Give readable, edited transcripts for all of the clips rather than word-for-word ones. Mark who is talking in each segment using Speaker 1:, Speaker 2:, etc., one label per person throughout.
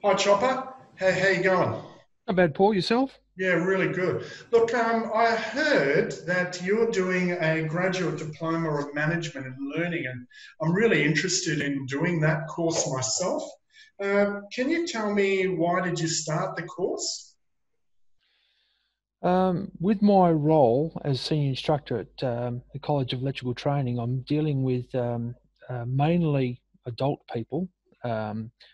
Speaker 1: Hi Chopper, how you going?
Speaker 2: Not bad, Paul. Yourself?
Speaker 1: Yeah, really good. Look, I heard that you're doing a Graduate Diploma of Management and Learning, and I'm really interested in doing that course myself. Can you tell me why did you start the course?
Speaker 2: With my role as senior instructor at the College of Electrical Training, I'm dealing with mainly adult people,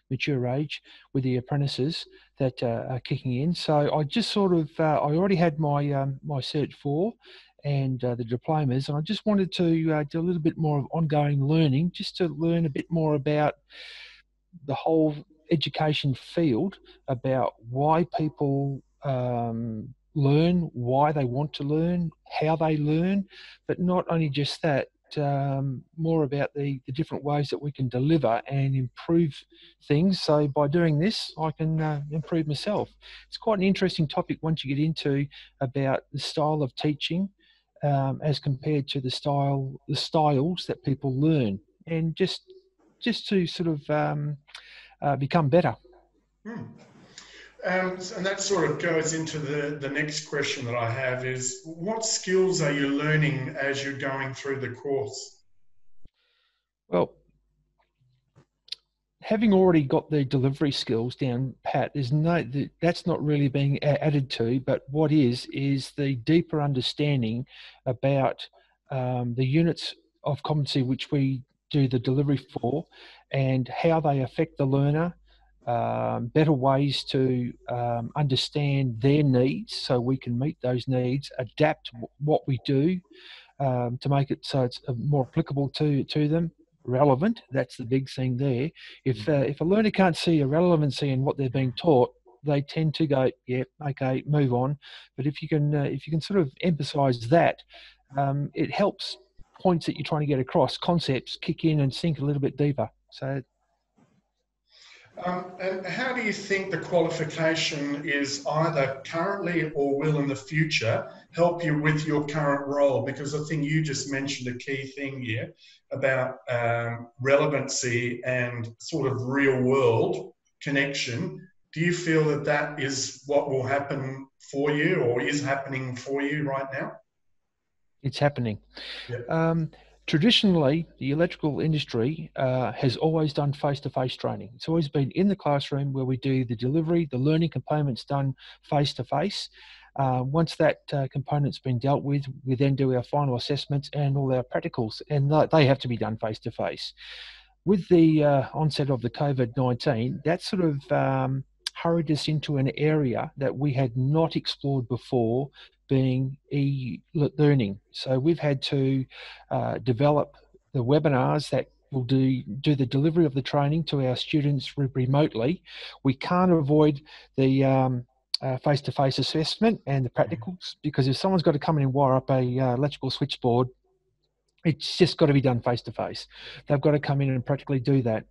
Speaker 2: mature age, with the apprentices that are kicking in. So I just sort of, I already had my Cert 4 and the diplomas, and I just wanted to do a little bit more of ongoing learning, just to learn a bit more about the whole education field, about why people learn, why they want to learn, how they learn, but not only just that, more about the different ways that we can deliver and improve things. So by doing this, I can improve myself. It's quite an interesting topic once you get into about the style of teaching as compared to the styles that people learn, and just to sort of become better.
Speaker 1: Hmm. And that sort of goes into the next question that I have is what skills are you learning as you're going through the course?
Speaker 2: Well, having already got the delivery skills down pat, that's not really being added to, but what is the deeper understanding about the units of competency which we do the delivery for, and how they affect the learner. Better ways to understand their needs so we can meet those needs, adapt what we do to make it so it's more applicable to them, relevant. That's the big thing there. If a learner can't see a relevancy in what they're being taught, they tend to go, yeah, okay, move on. But if you can sort of emphasise that, it helps points that you're trying to get across, concepts kick in and sink a little bit deeper. So
Speaker 1: And how do you think the qualification is either currently or will in the future help you with your current role? Because I think you just mentioned a key thing here about relevancy and sort of real world connection. Do you feel that that is what will happen for you or is happening for you right now?
Speaker 2: it's happening.
Speaker 1: Yeah.
Speaker 2: Um, Traditionally, the electrical industry has always done face-to-face training. It's always been in the classroom where we do the delivery, the learning components done face-to-face. Once that component's been dealt with, we then do our final assessments and all our practicals, and they have to be done face-to-face. With the onset of the COVID-19, that sort of hurried us into an area that we had not explored before, being e-learning. So we've had to develop the webinars that will do the delivery of the training to our students remotely. We can't avoid the face-to-face assessment and the practicals, because if someone's got to come in and wire up a electrical switchboard, it's just got to be done face to face. They've got to come in and practically do that.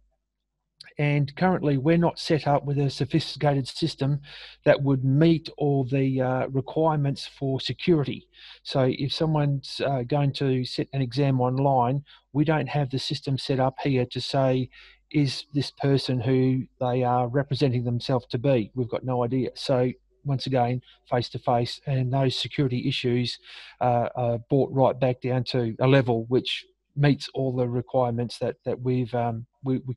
Speaker 2: And currently, we're not set up with a sophisticated system that would meet all the requirements for security. So, if someone's going to sit an exam online, we don't have the system set up here to say, is this person who they are representing themselves to be? We've got no idea. So, once again, face to face, and those security issues are brought right back down to a level which meets all the requirements that we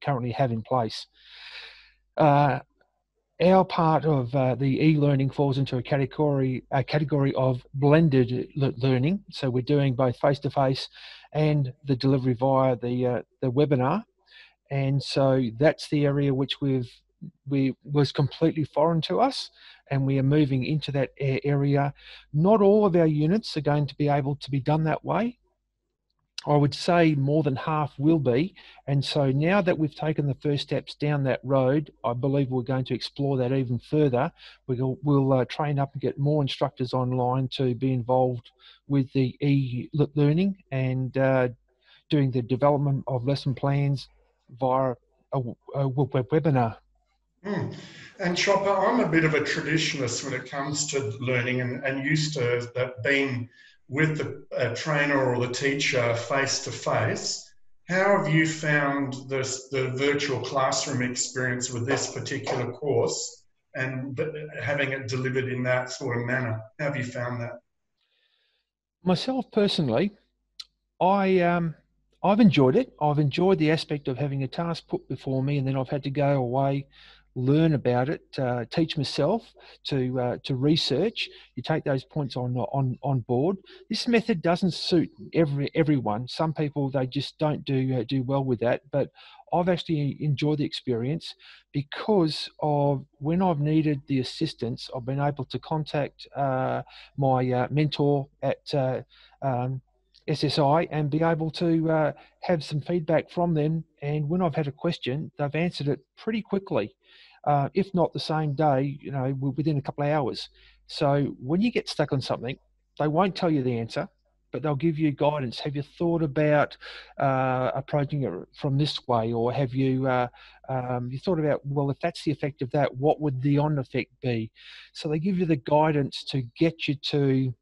Speaker 2: currently have in place. Uh, our part of the e-learning falls into a category of blended learning. So we're doing both face-to-face and the delivery via the webinar, and so that's the area which we was completely foreign to us, and we are moving into that area. Not all of our units are going to be able to be done that way. I would say more than half will be. And so now that we've taken the first steps down that road, I believe we're going to explore that even further. We'll train up and get more instructors online to be involved with the e-learning and doing the development of lesson plans via a webinar.
Speaker 1: Mm. And Chopper, I'm a bit of a traditionalist when it comes to learning and used to that being with the trainer or the teacher face to face. How have you found the virtual classroom experience with this particular course and having it delivered in that sort of manner? How have you found that?
Speaker 2: Myself personally, I've enjoyed it. I've enjoyed the aspect of having a task put before me, and then I've had to go away, learn about it, teach myself to research. You take those points on board. This method doesn't suit everyone. Some people, they just don't do well with that. But I've actually enjoyed the experience because of when I've needed the assistance, I've been able to contact my mentor at SSI and be able to have some feedback from them. And when I've had a question, they've answered it pretty quickly, if not the same day, within a couple of hours. So when you get stuck on something, they won't tell you the answer, but they'll give you guidance. Have you thought about approaching it from this way, or have you thought about, well, if that's the effect of that, what would the on effect be? So they give you the guidance to get you to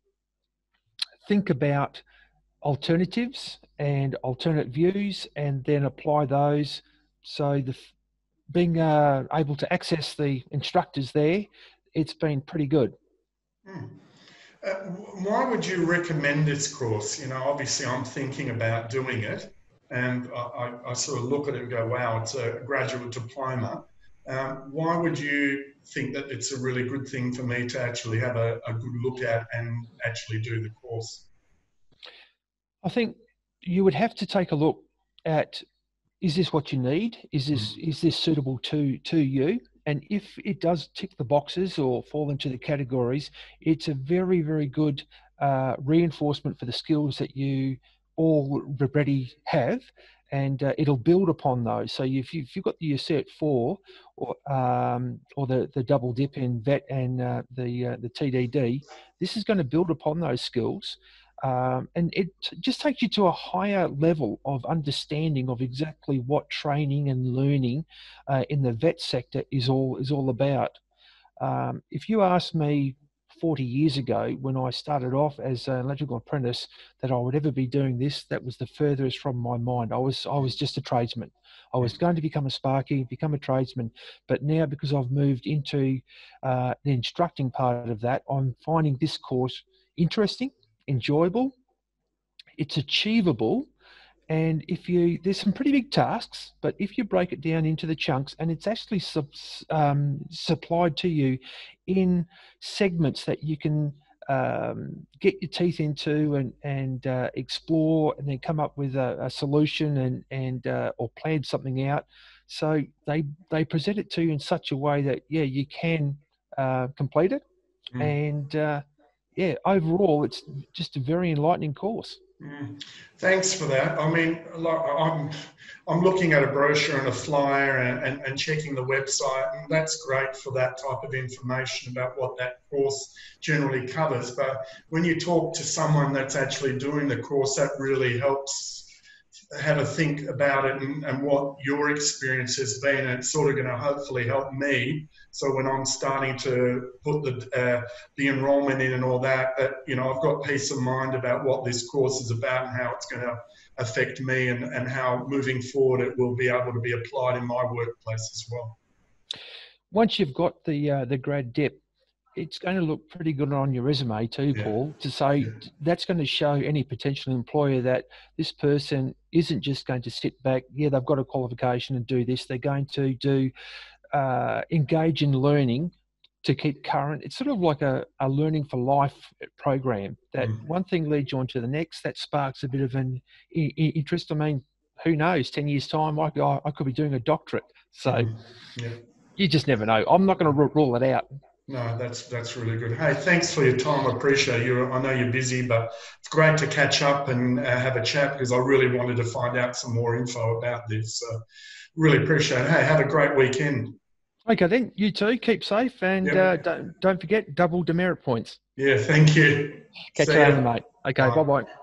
Speaker 2: think about alternatives and alternate views, and then apply those. So being able to access the instructors there, it's been pretty good.
Speaker 1: Hmm. Uh, why would you recommend this course? Obviously I'm thinking about doing it, and I sort of look at it and go, wow, it's a graduate diploma. Why would you think that it's a really good thing for me to actually have a good look at and actually do the course?
Speaker 2: I think you would have to take a look at, is this what you need? Is this suitable to you? And if it does tick the boxes or fall into the categories, it's a very, very good reinforcement for the skills that you already have, and it'll build upon those. So if you've got the Cert 4 or the double dip in VET and the TDD, this is going to build upon those skills. And it just takes you to a higher level of understanding of exactly what training and learning in the vet sector is all about. If you asked me 40 years ago, when I started off as an electrical apprentice, that I would ever be doing this, that was the furthest from my mind. I was just a tradesman. I was going to become a sparky, become a tradesman. But now, because I've moved into the instructing part of that, I'm finding this course interesting, enjoyable, it's achievable, and there's some pretty big tasks, but if you break it down into the chunks, and it's actually supplied to you in segments that you can get your teeth into and explore, and then come up with a solution and or plan something out. So they present it to you in such a way that you can complete it,
Speaker 1: Mm.
Speaker 2: and overall it's just a very enlightening course.
Speaker 1: Mm. Thanks for that. I mean, like, I'm looking at a brochure and a flyer and checking the website, and that's great for that type of information about what that course generally covers. But when you talk to someone that's actually doing the course, that really helps have a think about it and what your experience has been. And it's sort of going to hopefully help me. So when I'm starting to put the enrolment in and all that, I've got peace of mind about what this course is about and how it's going to affect me, and how moving forward it will be able to be applied in my workplace as well.
Speaker 2: Once you've got the grad dip, it's going to look pretty good on your resume too,
Speaker 1: Yeah.
Speaker 2: Paul, to say
Speaker 1: Yeah.
Speaker 2: that's going to show any potential employer that this person isn't just going to sit back. Yeah, they've got a qualification and do this. They're going to engage in learning to keep current. It's sort of like a learning for life program, that
Speaker 1: Mm.
Speaker 2: one thing leads you on to the next. That sparks a bit of an interest. I mean, who knows, 10 years time, I could be doing a doctorate. So
Speaker 1: Mm. Yeah.
Speaker 2: you just never know. I'm not going to rule it out.
Speaker 1: No, that's really good. Hey, thanks for your time. I appreciate you. I know you're busy, but it's great to catch up and have a chat, because I really wanted to find out some more info about this. So really appreciate it. Hey, have a great weekend.
Speaker 2: Okay, then you too. Keep safe, and
Speaker 1: Yep.
Speaker 2: don't forget double demerit points.
Speaker 1: Yeah, thank you.
Speaker 2: Catch
Speaker 1: See
Speaker 2: you later,
Speaker 1: ya.
Speaker 2: mate. Okay, bye
Speaker 1: Bye.
Speaker 2: bye.